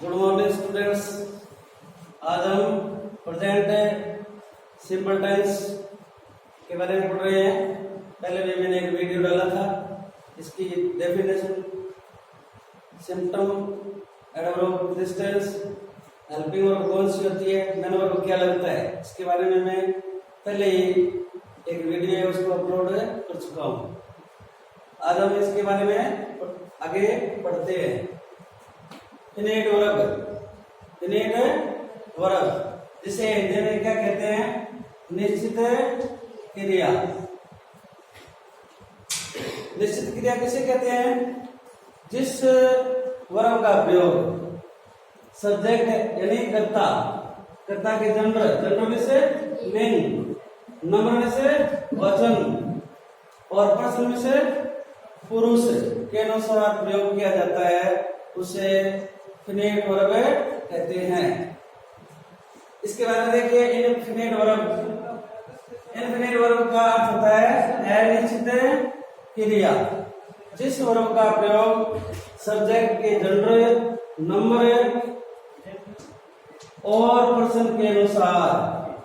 Good morning students. आज हम present simple tense के बारे में पढ़ रहे हैं। पहले भी मैंने एक वीडियो डाला था, इसकी definition, symptom, adverb of this tense, helping verb कौन सी होती है, मेन वर्ब क्या लगता है, इसके बारे में मैं पहले ही एक वीडियो है उसको अपलोड कर चुका हूँ। आज हम इसके बारे में आगे पढ़ते हैं। फिनिट वर्ब जिसे हिंदी में क्या कहते हैं? निश्चित क्रिया। निश्चित क्रिया किसे कहते हैं? जिस वर्ब का प्रयोग सब्जेक्ट यानी कर्ता के जेंडर में से लिंग, नंबर में से वचन और पर्सन में से पुरुष के अनुसार प्रयोग किया जाता है, उसे फिनिट वर्ब कहते हैं। इसके बाद में देखिए इनफिनिट वर्ब का अर्थ होता है अनिश्चित क्रिया। जिस वर्ब का प्रयोग सब्जेक्ट के जेंडर, नंबर और पर्सन के अनुसार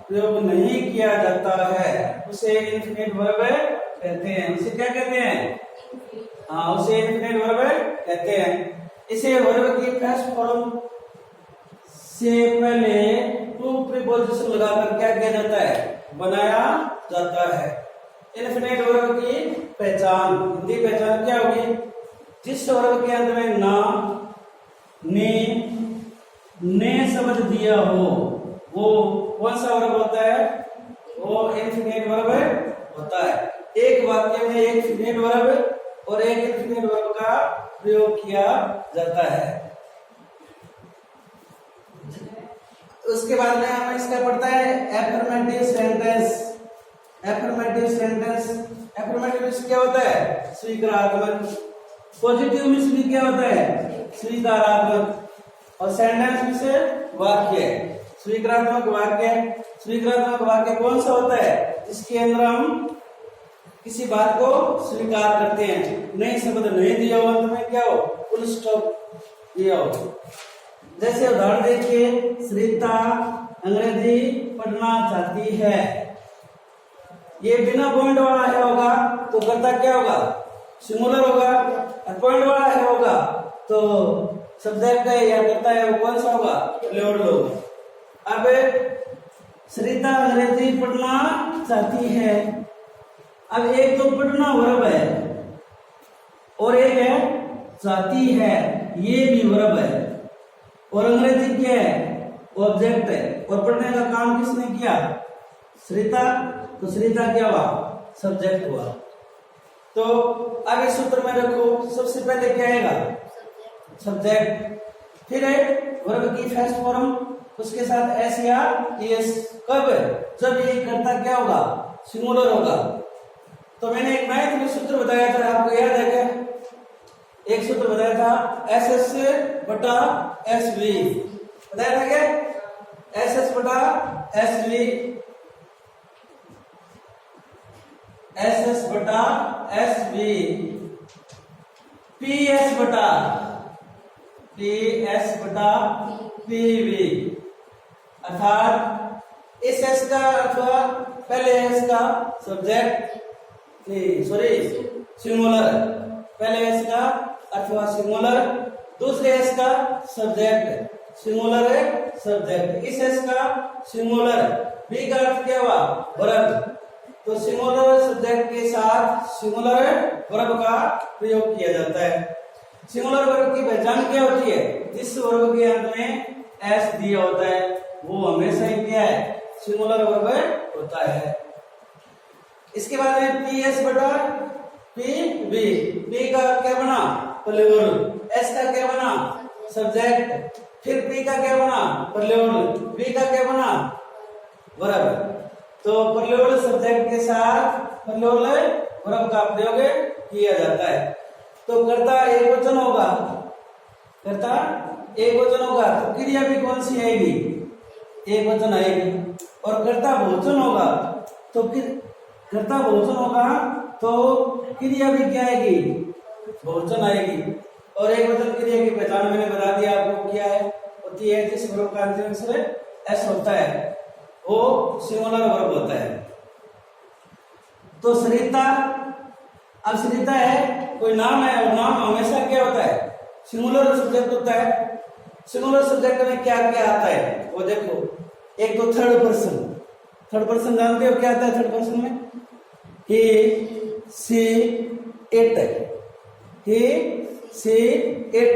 प्रयोग नहीं किया जाता है, उसे इनफिनिट वर्ब कहते हैं। उसे क्या कहते हैं? उसे इनफिनिट वर्ब कहते हैं। इसे वर्ब की फर्स्ट फॉर्म से पहले टू प्रीपोजिशन लगाकर क्या किया जाता है? बनाया जाता है। इनफिनिट वर्ब की पहचान, हिंदी पहचान क्या होगी? जिस वर्ब के अंत में ना, ने शब्द दिया हो, वो कौन सा वर्ब होता है? वो इनफिनिट वर्ब होता है। एक वाक्य में एक फिनिट वर्ब और एक इनफिनिट वर्ब का प्रयोग किया जाता है। उसके बाद में हमें इसका पढ़ता है एफर्मेटिव सेंटेंस। एफर्मेटिव क्या होता है? स्वीकारात्मक। पॉजिटिव में से क्या होता है? स्वीकारात्मक। और सेंटेंस में से वाक्य, स्वीकारात्मक वाक्य कौन सा होता है? जिसके अंदर हम किसी बात को स्वीकार करते हैं, नए शब्द नहीं दिया हो, अंत में क्या हो? फुल स्टॉप दिया हो। जैसे उदाहरण देखिए, श्रीता अंग्रेजी पढ़ना चाहती है। ये बिना पॉइंट वाला है होगा तो कर्ता क्या होगा? सिंगुलर होगा। और पॉइंट वाला है होगा तो सब्जेक्ट है या कर्ता है वो कौन सा होगा? प्लूरल होगा। अब श्रीता अंग्रेजी पढ़ना चाहती है। अब एक तो पढ़ना वर्ब है और एक है चाहती है, ये भी वर्ब है। और अंग्रेजी क्या है? ऑब्जेक्ट है। और पढ़ने का काम किसने किया? श्रीता। तो श्रीता क्या हुआ? सब्जेक्ट हुआ। तो अब इस सूत्र में रखो, सबसे पहले क्या आएगा? सब्जेक्ट। फिर है वर्ब की फर्स्ट फॉर्म, उसके साथ एस या एस। कब? जब ये कर्ता क्या होगा? सिंगुलर होगा। तो मैंने एक मैथ में सूत्र बताया था, आपको याद है क्या? एक सूत्र बताया था एस एस बटा एस वी। बताया था क्या? एस एस बटा एस वी, एस एस बटा एस वी, पी एस बटा पी वी। अर्थात इस एस का अथवा पहले एस का सब्जेक्ट, सिंगुलर, पहले एस का अथवा सिंगुलर, दूसरे एस का सब्जेक्ट, सिंगुलर सब्जेक्ट। इस एस का सिंगुलर, बी का अर्थ क्या हुआ? वर्ब। तो सिंगुलर सब्जेक्ट के साथ सिंगुलर वर्ब का प्रयोग किया जाता है। सिंगुलर वर्ब की पहचान क्या होती है? जिस वर्ब के अंत में एस दिया होता है वो हमेशा ही क्या है? सिंगुलर वर्ब होता है। इसके बाद में पी एस बटा पी बी। पी का क्या बना? प्लूरल। एस का क्या बना? सब्जेक्ट। फिर पी का क्या बना? प्लूरल। बी का क्या बना? वर्ब। तो प्लूरल सब्जेक्ट के साथ प्लूरल वर्ब का प्रयोग किया जाता है। तो कर्ता एक वचन होगा, तो क्रिया भी कौन सी आएगी? एक वचन आएगी। और कर्ता बहुवचन होगा तो क्रिया भी क्या आएगी? बहुवचन आएगी। और एक वचन क्रिया की पहचान मैंने बता दिया आपको क्या है। सिंगुलर वर्ब होता है। तो सरिता, अब सरिता है कोई नाम है और नाम हमेशा क्या होता है, सिंगुलर सब्जेक्ट होता है। सिंगुलर सब्जेक्ट में क्या क्या आता है वो देखो, एक तो थर्ड पर्सन। थर्ड पर्सन जानते हो क्या आता है थर्ड पर्सन में, ही see it, he see it.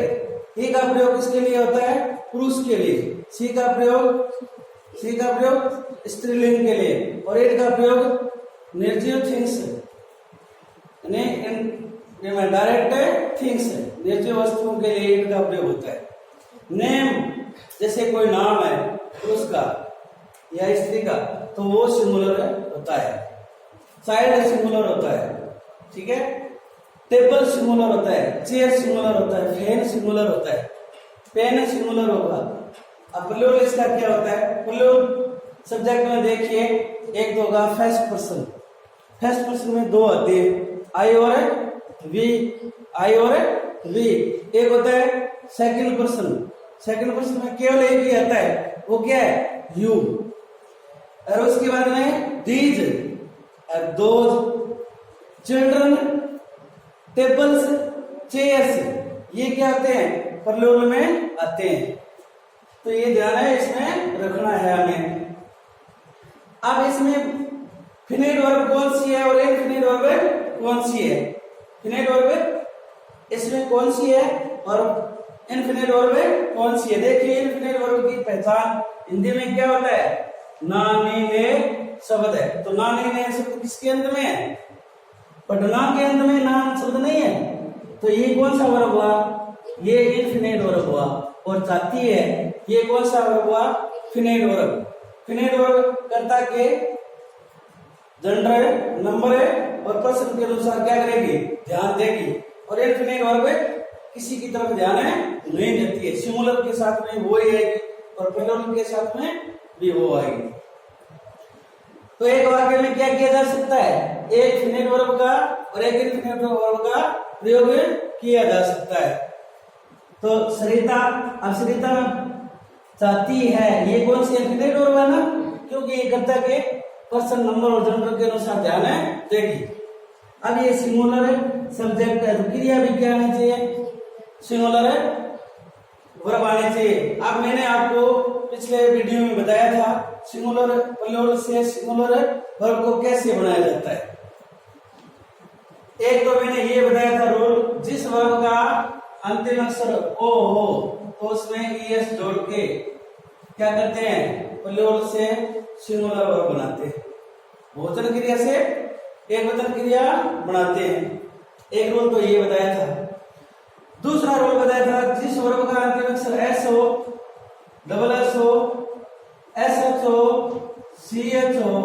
ही का प्रयोग किसके लिए होता है, पुरुष के लिए। सी का प्रयोग स्त्रीलिंग के लिए, और इट का प्रयोग निर्जीव थिंग्स यानी डायरेक्ट थिंग्स, निर्जीव वस्तुओं के लिए इट का प्रयोग होता है। नेम, जैसे कोई नाम है पुरुष का या स्त्री का तो वो सिंगुलर होता है। चाइल्ड सिंगुलर होता है, ठीक है। टेबल सिंगुलर होता है, चेयर सिंगुलर होता है, फैन सिंगुलर होता है, पेन सिंगुलर होगा। अब प्लूरल इसका क्या होता है, प्लूरल सब्जेक्ट में देखिए एक तो होगा फर्स्ट पर्सन। फर्स्ट पर्सन में दो आते हैं, आई और वी, आई और वी। एक होता है सेकंड पर्सन, सेकंड पर्सन में केवल एक ही आता है, वो क्या है, यू। और उसके बाद में दीज और दोज, चिल्ड्रन, टेबल्स, चेयर्स, ये क्या आते हैं, प्लूरल में आते हैं। तो ये ध्यान है इसमें रखना है हमें। अब इसमें फिनिट वर्ब कौन सी है और इनफिनिट वर्ब कौन सी है। फिनिट वर्ब इसमें कौन सी है और इनफिनिट वर्ब कौन सी है। देखिए इनफिनिट वर्ब की पहचान हिंदी में क्या होता है, नानी ने शब्द है। तो नानी ने शब्द किसके अंत में है, पढ़ना के अंत में नाम शब्द नहीं है, तो ये कौन सा वर्ब हुआ, ये इनफिनिट वर्ब हुआ। और जाती है, ये कौन सा वर्ब हुआ, फिनिट वर्ब। फिनिट वर्ब कर्ता के जेंडर, नंबर और पर्सन के अनुसार क्या करेगी, ध्यान देगी। और इनफिनिट वर्ब किसी की तरफ ध्यान नहीं देती है। सिंगुलर के साथ में वो ही आएगी और प्लूरल के साथ में भी वो आएगी। तो एक वाक्य में क्या किया जा सकता है, एक फिनिट वर्ब का और एक इनफिनिट वर्ब का प्रयोग किया जा सकता है। तो सरिता, अब सरिता चाहती है, ये कौन सी इनफिनिट वर्ब है ना, क्योंकि ये कर्ता के पर्सन, नंबर और जेंडर के अनुसार ध्यान देगी। अब ये सिंगुलर सब्जेक्ट है तो क्रिया भी क्या आनी चाहिए, सिंगुलर वर्ब आने चाहिए। अब मैंने आपको पिछले वीडियो में बताया था सिंगुलर प्लूरल से सिंगुलर वर्ब को कैसे बनाया जाता है। एक तो मैंने ये बताया था रूल, जिस वर्ब का अंतिम अक्षर ओ हो तो उसमें ईएस जोड़ के क्या करते हैं, प्लूरल से सिंगुलर वर्ब बनाते हैं। बहुवचन क्रिया से एकवचन क्रिया बनाते हैं। एक रूल तो ये बताया था। दूसरा रूल बताया था, जिस वर्ब का अंतिम अक्षर एस हो, डबल एस हो, एस एच हो, सी एच हो,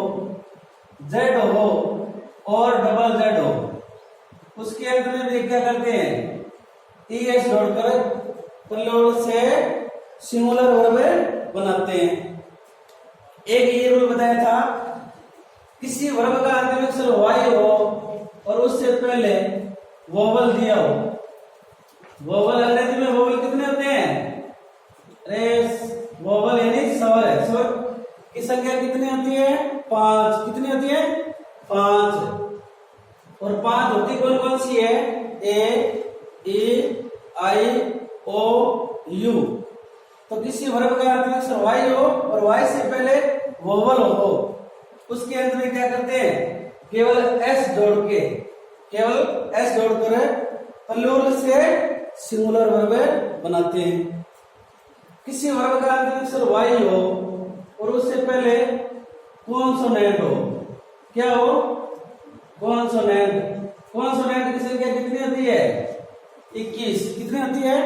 जेड हो और डबल जेड हो, उसके अंत में भी क्या करते हैं, ईएस जोड़कर प्लूरल से सिंगुलर वर्ब बनाते हैं। एक ये रूल बताया था, किसी वर्ब का अंतिम अक्षर वाई हो और उससे पहले वोवल दिया हो। वोवल अंग्रेजी में वोवल कितने होते हैं, अरे वोवल यानी स्वर है, स्वर की संख्या कितनी होती है, 5। कितनी होती है, 5। और 5 होती कौन कौन सी है, ए, ई, आई, ओ, यू। तो किसी वर्ब का अंतिम अक्षर वाई हो और वाई से पहले वोवल हो, उसके अंत में क्या करते हैं, केवल एस जोड़कर प्लूरल से सिंगुलर वर्ब बनाते हैं। किसी वर्ब का अंतिम अक्षर वाई हो और उससे पहले कॉन्सोनेंट हो, क्या हो, कॉन्सोनेंट। कॉन्सोनेंट की संख्या कितनी होती है, 21। कितनी होती है,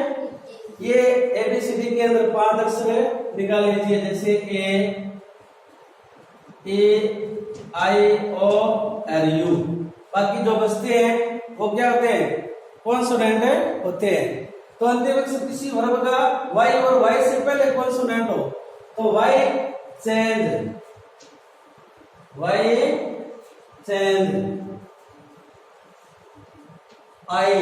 ये एबीसीडी के अंदर 5 अक्षर निकाल लीजिए, जैसे ए, आई, ओ और यू। बाकी जो बचते हैं वो क्या होते हैं, कॉन्सोनेंट होते हैं। तो अंतिम अक्षर किसी वर्ब का वाई और वाई से पहले कॉन्सोनेंट हो तो वाई चेंज, आई,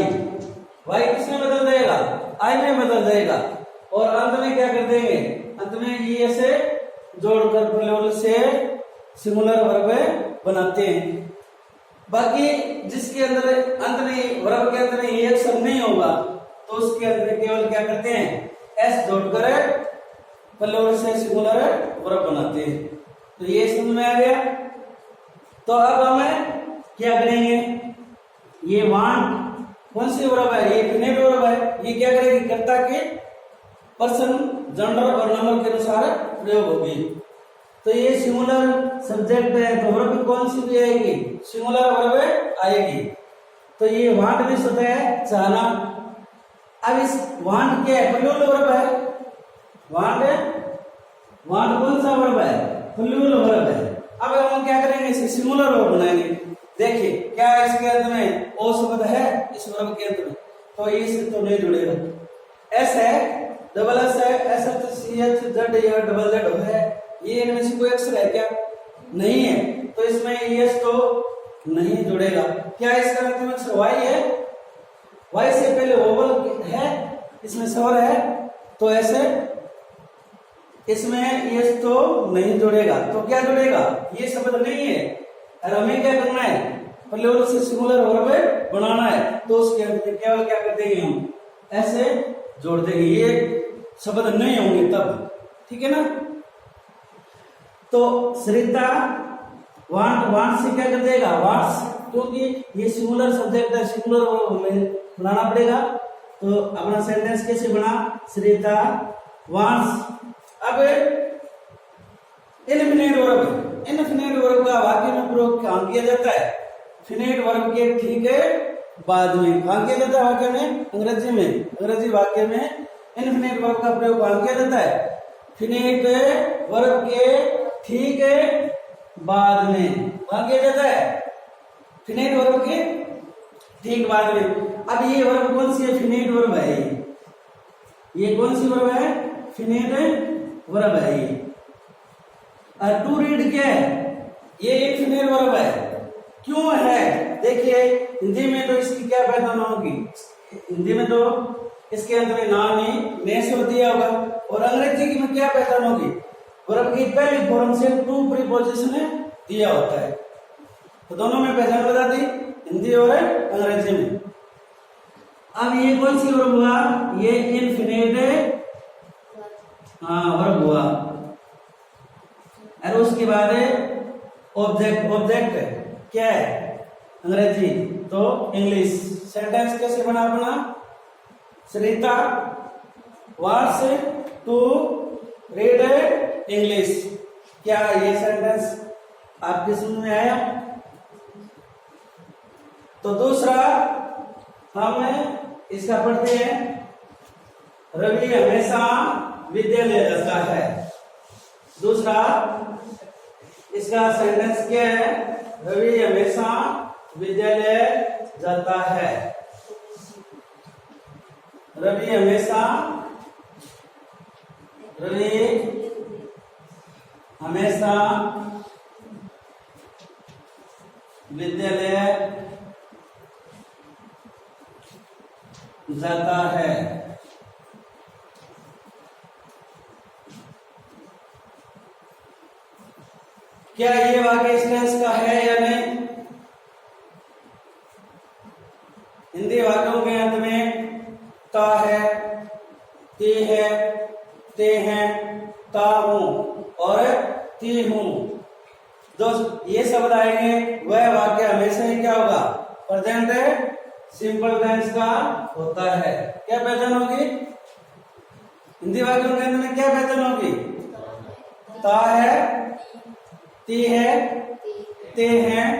वाई किसमें बदल जाएगा, आई में बदल जाएगा। और अंत में क्या कर देंगे, अंत में ये से जोड़कर प्लूरल से सिंगुलर वर्ब बनाते हैं। बाकी जिसके अंदर वर्ब के अंदर ये अक्षर नहीं होगा तो उसके अंदर केवल क्या करते हैं, एस जोड़कर प्लूरल से सिंगुलर वर्ब बनाते हैं। तो ये समझ में आ गया। तो अब हमें क्या करेंगे, ये वांट कौन सी वर्ब है, ये इनफिनिट वर्ब है। ये क्या करेगी, कर्ता के पर्सन, जेंडर और नंबर के अनुसार प्रयोग होगी। तो ये सिंगुलर सब्जेक्ट है तो वर्ब कौन सी भी आएगी, सिंगुलर वर्ब आएगी। तो ये वांट भी होता है चाहना। अब इस वांट क्या है, प्लूरल वर्ब है। वांट कौन सा वर्ब है, प्लूरल वर्ब है। अब हम क्या करेंगे, इसे सिंगुलर वर्ब बनाएंगे। देखिए क्या इसके अंत में ओ शब्द है इस वर्ब के अंत में, तो ये तो नहीं जुड़ेगा। एस है, डबल एस है, S H C H Z या डबल जेड है, ये इनमें से कोई अक्षर है क्या, नहीं है, तो इसमें यस तो नहीं जुड़ेगा। क्या इसका अंतिम अक्षर वाई है, वाई से पहले वोवल है, इसमें स्वर है, तो ऐसे इसमें यस तो नहीं जुड़ेगा। तो क्या जुड़ेगा, ये शब्द नहीं है। और हमें क्या करना है, प्लूरल से सिंगुलर वर्ब बनाना है। तो उसके अंत में केवल क्या कर देंगे, हम ऐसे जोड़ देंगे, ये शब्द नहीं होंगे तब, ठीक है ना। तो सरिता वांट से क्या कर देगा, वांट्स, क्योंकि ये सिंगुलर सब्जेक्ट है, सिंगुलर वर्ब हमें बनाना पड़ेगा। तो अपना सेंटेंस कैसे बना, सरिता वांट्स। अब इनफिनिट वर्ब का वाक्य में प्रयोग कहां किया जाता है, फिनिट वर्ब के ठीक है बाद में कहां किया जाता है, वाक्य में, अंग्रेजी वाक्य में इनफिनिट वर्ब का प्रयोग कहां किया जाता है, फिनिट वर्ब के ठीक बाद में कहां किया जाता है, फिनिट वर्ब के ठीक बाद में। अब ये वर्ब कौन सी है, फिनिट वर्ब है। ये कौन सी वर्ब है, फिनिट वर्ब है। और टू रीड क्या है, ये इनफिनिट वर्ब है। क्यों है, देखिए हिंदी में तो इसकी क्या पहचान होगी, हिंदी में तो इसके अंदर नाम ही ने शब्द दिया होगा, और अंग्रेजी की में क्या पहचान होगी, वर्ब की पहली फॉर्म से टू प्रीपोजिशन दिया होता है। तो दोनों में पहचान बता दी, हिंदी और अंग्रेजी में। अब ये कौन सी वर्ब हुआ, ये इनफिनिट वर्ब हुआ। और उसके बाद ऑब्जेक्ट क्या है, अंग्रेजी, तो इंग्लिश। सेंटेंस कैसे बना अपना, सरिता वांट्स टू रीड इंग्लिश। क्या ये सेंटेंस आपके समझ में आया। तो दूसरा हम इसका पढ़ते हैं, रवि हमेशा विद्यालय जाता है। दूसरा इसका सेंटेंस क्या है, रवि हमेशा विद्यालय जाता है। रवि हमेशा विद्यालय जाता है। क्या ये वाक्य इस टेंस का है या नहीं, हिंदी वाक्यों के अंत में ता है, ती है, ते हैं, ता हूं और ती हूं, जो ये शब्द आएंगे वह वाक्य हमेशा ही क्या होगा, प्रेजेंट सिंपल टेंस का होता है। क्या पहचान होगी, हिंदी वाक्यों के अंत में क्या पहचान होगी, ता है, ती है, ते हैं,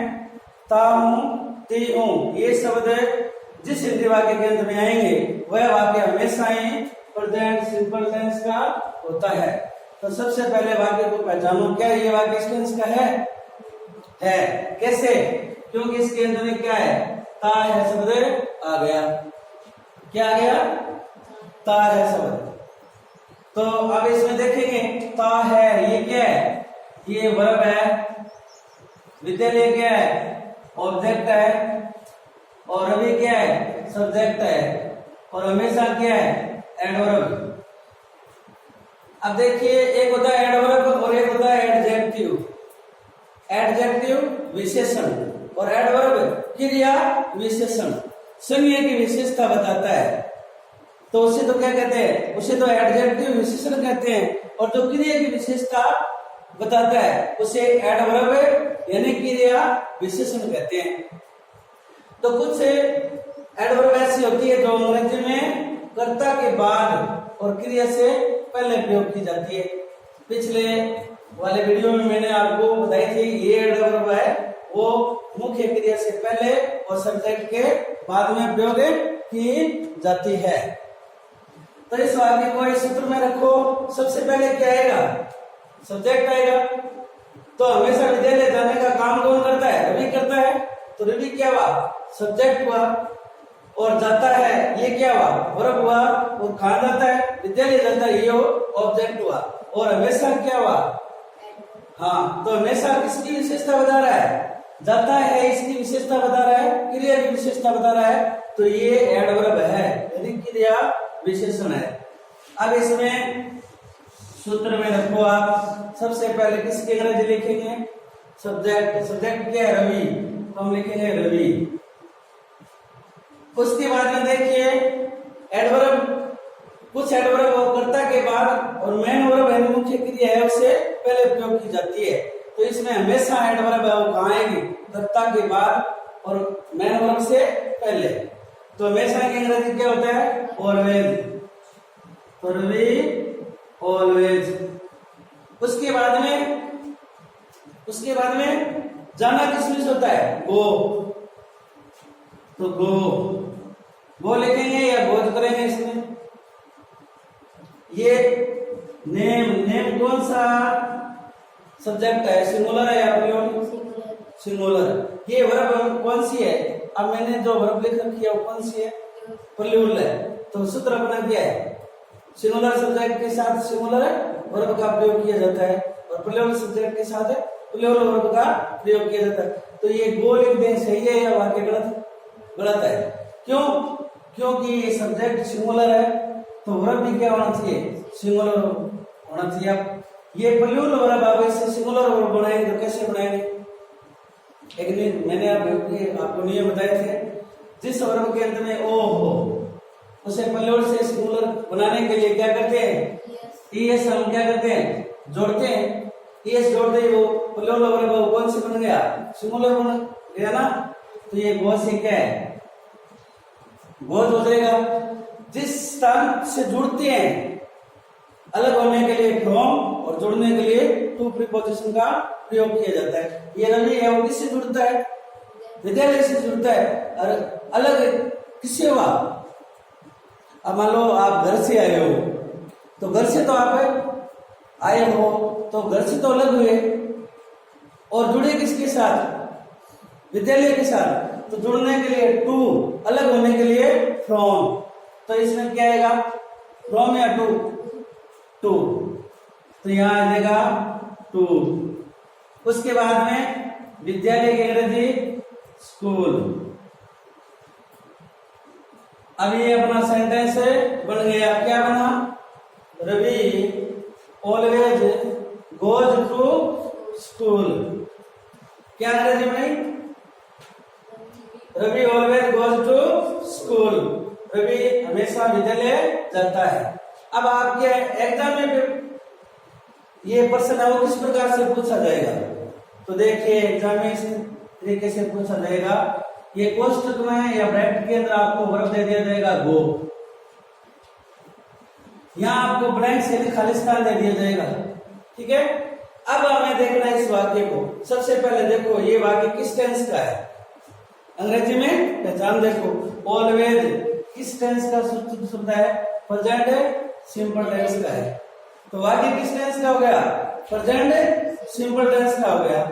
ता हूं, ती हूं। ये शब्द जिस हिंदी वाक्य के अंत में आएंगे वह वाक्य हमेशा ही प्रेजेंट सिंपल टेंस का होता है। तो सबसे पहले वाक्य को पहचानो, क्या ये वाक्य इस टेंस का है। कैसे, क्योंकि इसके अंदर में क्या है, ता है शब्द आ गया। क्या आ गया, ता है शब्द। तो अब इसमें देखेंगे ता है, ये क्या है, ये वर्ब है, विद्यालय क्या है, ऑब्जेक्ट है, और रवि क्या है, सब्जेक्ट है, और हमेशा क्या है, एडवर्ब। अब देखिए एक होता है एडवर्ब और एक होता है एडजेक्टिव। एडजेक्टिव विशेषण और एडवर्ब क्रिया विशेषण संज्ञा की विशेषता बताता है। तो उसे तो क्या कहते हैं, उसे तो एडजेक्टिव विशेषण कहते हैं। और जो क्रिया की विशेषता बताता है उसे एडवर्ब यानी क्रिया विशेषण कहते हैं। तो कुछ एडवर्ब ऐसी होती है जो अंग्रेजी में कर्ता के बाद और क्रिया से पहले प्रयोग की जाती है। पिछले वाले वीडियो में मैंने आपको बताई थी ये एडवर्ब है वो मुख्य क्रिया से पहले और सब्जेक्ट के बाद में प्रयोग की जाती है। तो इस वाक्य को इस सूत्र में रखो। सबसे पहले क्या आएगा, सब्जेक्ट आएगा। तो हमेशा विद्यालय जाने का काम कौन करता है, रवि करता है। तो रवि क्या हुआ, सब्जेक्ट हुआ। और जाता है ये क्या हुआ, वर्ब हुआ। और कहाँ जाता है, विद्यालय जाता है, ये ऑब्जेक्ट हुआ। और हमेशा क्या हुआ, हाँ तो हमेशा किसकी विशेषता बता रहा है, जाता है इसकी विशेषता बता रहा है, क्रिया की विशेषता बता रहा है। तो ये एडवर्ब है यदि क्रिया विशेषण है। अब इसमें सूत्र में रखो आप। सबसे पहले किसकी अंग्रेजी लिखेंगे, सब्जेक्ट। सब्जेक्ट क्या है, रवि। तो हम लिखेंगे रवि। उसके बाद में देखिए एडवर्ब, कुछ एडवर्ब कर्ता के बाद और मेन वर्ब है मुख्य क्रिया है उसे पहले प्रयोग की जाती है। तो इसमें हमेशा एडवर्ब है वो कहाँ आएगी, कर्ता के बाद और मेन वर्ब से पहले। तो हमेशा की अंग्रेजी क्या होता है, ऑलवेज। तो रवि ऑलवेज। उसके बाद में जाना किसमें से होता है, गो। तो गो लिखेंगे या गोज करेंगे इसमें। ये नेम कौन सा सब्जेक्ट है, सिंगुलर है या प्लूरल, सिंगुलर। ये वर्ब कौन सी है, अब मैंने जो वर्ब लिख रखी है वो कौन सी है, प्लूरल है। तो सूत्र अपना क्या है, सिंगुलर सब्जेक्ट के साथ सिंगुलर वर्ब का प्रयोग किया जाता है और प्लूरल सब्जेक्ट के साथ प्लूरल वर्ब का प्रयोग किया जाता है। तो ये गो लिख दें, सही है या वाक्य गलत है। क्यों, क्योंकि ये सब्जेक्ट सिंगुलर है तो वर्ब भी क्या होना चाहिए, सिंगुलर होना चाहिए। अब ये प्लूरल वर्ब आप इससे सिंगुलर वर्ब बनाएंगे तो कैसे बनाएंगे, एक मैंने आपको नियम बताए थे। जिस वर्ब के अंत में ओ हो उसे प्लूरल से सिंगुलर बनाने के लिए क्या करते हैं, ईएस हम क्या करते हैं, जोड़ते हैं। ईएस जोड़ते ही वो प्लूरल वर्ब कौन से बन गया, सिंगुलर बन गया ना। तो ये गो से क्या है, गोज हो जाएगा। जिस स्थान से जुड़ते हैं अलग होने के लिए फ्रॉम और जुड़ने के लिए टू प्रीपोजिशन का प्रयोग किया जाता है। ये रवि है वो किससे जुड़ता है, विद्यालय से जुड़ता है। और अलग किससे हुआ, अब मान लो आप घर से आए हो तो घर से तो आप आए हो तो घर से तो अलग हुए और जुड़े किसके साथ, विद्यालय के साथ। तो जुड़ने के लिए टू, अलग होने के लिए फ्रॉम। तो इसमें क्या आएगा, फ्रॉम या टू, टू। तो यहां आ जाएगा टू। उसके बाद में विद्यालय की अंग्रेजी स्कूल। अब ये अपना सेंटेंस बन गया, क्या बना, Ravi always goes to school. क्या अंग्रेजी में, Ravi always goes to school. Ravi हमेशा विद्यालय जाता है। अब आपके एग्जाम में ये प्रश्न है वो किस प्रकार से पूछा जाएगा, तो देखिए एग्जाम में इस तरीके से पूछा जाएगा। ये कोष्टक में या ब्रैकेट के अंदर आपको वर्ब दे दिया जाएगा गो, यहाँ आपको ब्लैंक से खाली स्थान दे दिया जाएगा, ठीक है। अब हमें देखना है इस वाक्य को। सबसे पहले देखो ये वाक्य किस टेंस का है, अंग्रेजी में पहचान देखो। ऑलवेज किस टेंस का शब्द है, प्रेजेंट सिंपल टेंस का है। तो वाक्य किस टेंस का हो गया, प्रेजेंट सिंपल टेंस का हो गया।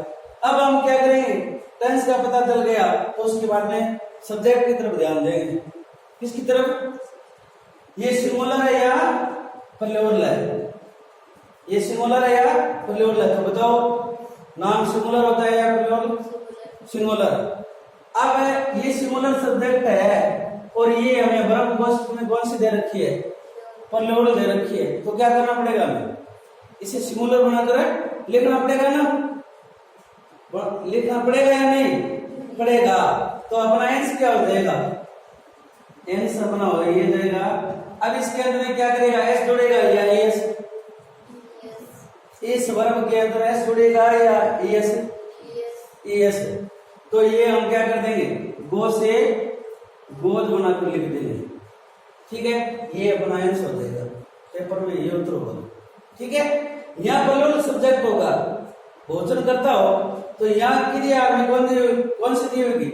अब हम क्या करेंगे, टेंस का पता चल गया तो उसके बाद में सब्जेक्ट की तरफ ध्यान देंगे। किसकी तरफ, ये सिंगुलर है या प्लूरल है, ये सिंगुलर है या प्लूरल है। तो बताओ नाम सिंगुलर होता है या प्लूरल, सिंगुलर। अब ये सिंगुलर सब्जेक्ट है और ये हमें वर्ब कोष्टक में कौन सी दे रखी है, प्लूरल दे रखी है। तो क्या करना पड़ेगा, हमें इसे सिंगुलर बनाकर लिखना पड़ेगा ना, लिखना पड़ेगा या नहीं पड़ेगा। तो अपना एंस क्या हो जाएगा, एंस अपना हो ये जाएगा। अब इसके अंदर में क्या करेगा, एस जुड़ेगा या एस, इस वर्ब के अंदर एस जुड़ेगा या एस, एस। तो ये हम क्या कर देंगे, गो से गोल बनाकर लिख देंगे, ठीक है। ये अपना आंसर हो जाएगा, पेपर में ये उत्तर होगा, ठीक है। यहाँ पर सब्जेक्ट होगा, भोजन करता हो तो यहाँ क्रिया आपने कौन सी दी होगी,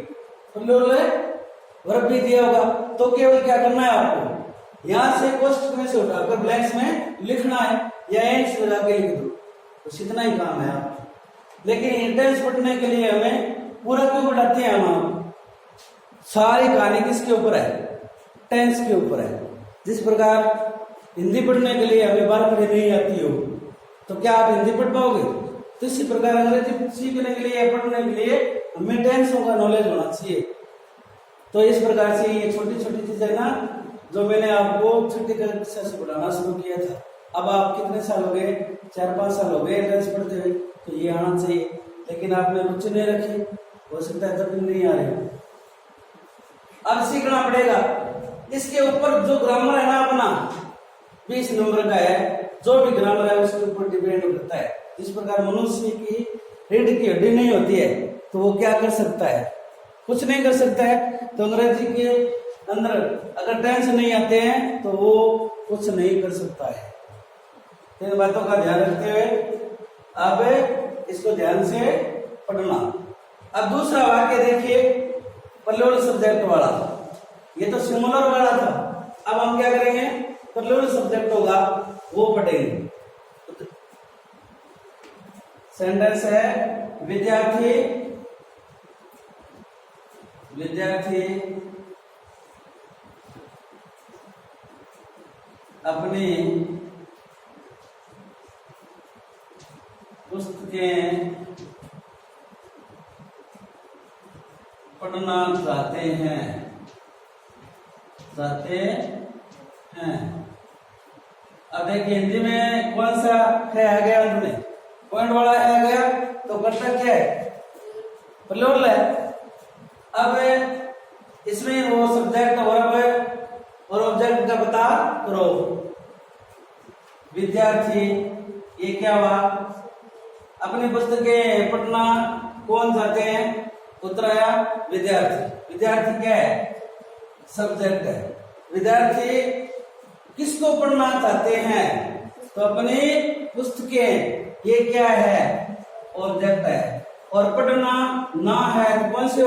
वर्ब भी दिया होगा। तो केवल क्या करना है आपको, यहाँ से क्वेश्चन में से उठाकर ब्लैंक्स में लिखना है या एंस लगा के लिख दो, बस इतना ही काम है आप। लेकिन टेंस पढ़ने के लिए हमें पूरा क्यों पढ़ाते हैं हम, सारी कहानी किसके ऊपर है, टेंस के ऊपर है। जिस प्रकार हिंदी पढ़ने के लिए हमें बार पढ़ी नहीं आती हो तो क्या आप हिंदी पढ़ पाओगे, तो इसी प्रकार अंग्रेजी सीखने के लिए पढ़ने के लिए हमें टेंसों का नॉलेज होना चाहिए। तो इस प्रकार से ये छोटी छोटी चीजें ना जो मैंने आपको छठी कक्षा से पढ़ाना शुरू किया था, अब आप कितने साल हो गए, 4-5 साल हो गए टेंस पढ़ते हुए, तो ये आना चाहिए। लेकिन आपने रुचि नहीं रखी, हो सकता है तब नहीं आ रही, अब सीखना पड़ेगा। इसके ऊपर जो ग्रामर है ना अपना 20 नंबर का है, जो भी ग्रामर है उसके ऊपर डिपेंड करता है। जिस प्रकार मनुष्य की रीढ़ की हड्डी नहीं होती है तो वो क्या कर सकता है, कुछ नहीं कर सकता है। तो अंग्रेजी के अंदर अगर टेंस नहीं आते हैं तो वो कुछ नहीं कर सकता है। तो इन बातों का ध्यान रखते हुए अब इसको ध्यान से पढ़ना। अब दूसरा वाक्य देखिए, प्लूरल सब्जेक्ट वाला, ये तो सिंगुलर वाला था। अब हम क्या करेंगे, प्लूरल सब्जेक्ट होगा वो पढ़ेंगे। सेंटेंस है, विद्यार्थी अपनी पुस्तकें पढ़ना चाहते हैं। अब देखिए हिंदी में कौन सा है आ गया, अंत में पॉइंट वाला है आ गया, तो कर्ता क्या है, प्लूरल है। अब इसमें वो सब्जेक्ट वर्ब और ऑब्जेक्ट का पता करो। विद्यार्थी ये क्या हुआ, अपनी पुस्तकें पढ़ना कौन चाहते हैं, उत्तर आया विद्यार्थी। विद्यार्थी क्या है, सब्जेक्ट है। विद्यार्थी किसको पढ़ना चाहते हैं, तो अपनी पुस्तकें, ये क्या है, ऑब्जेक्ट है। और पढ़ना ना है तो कौन से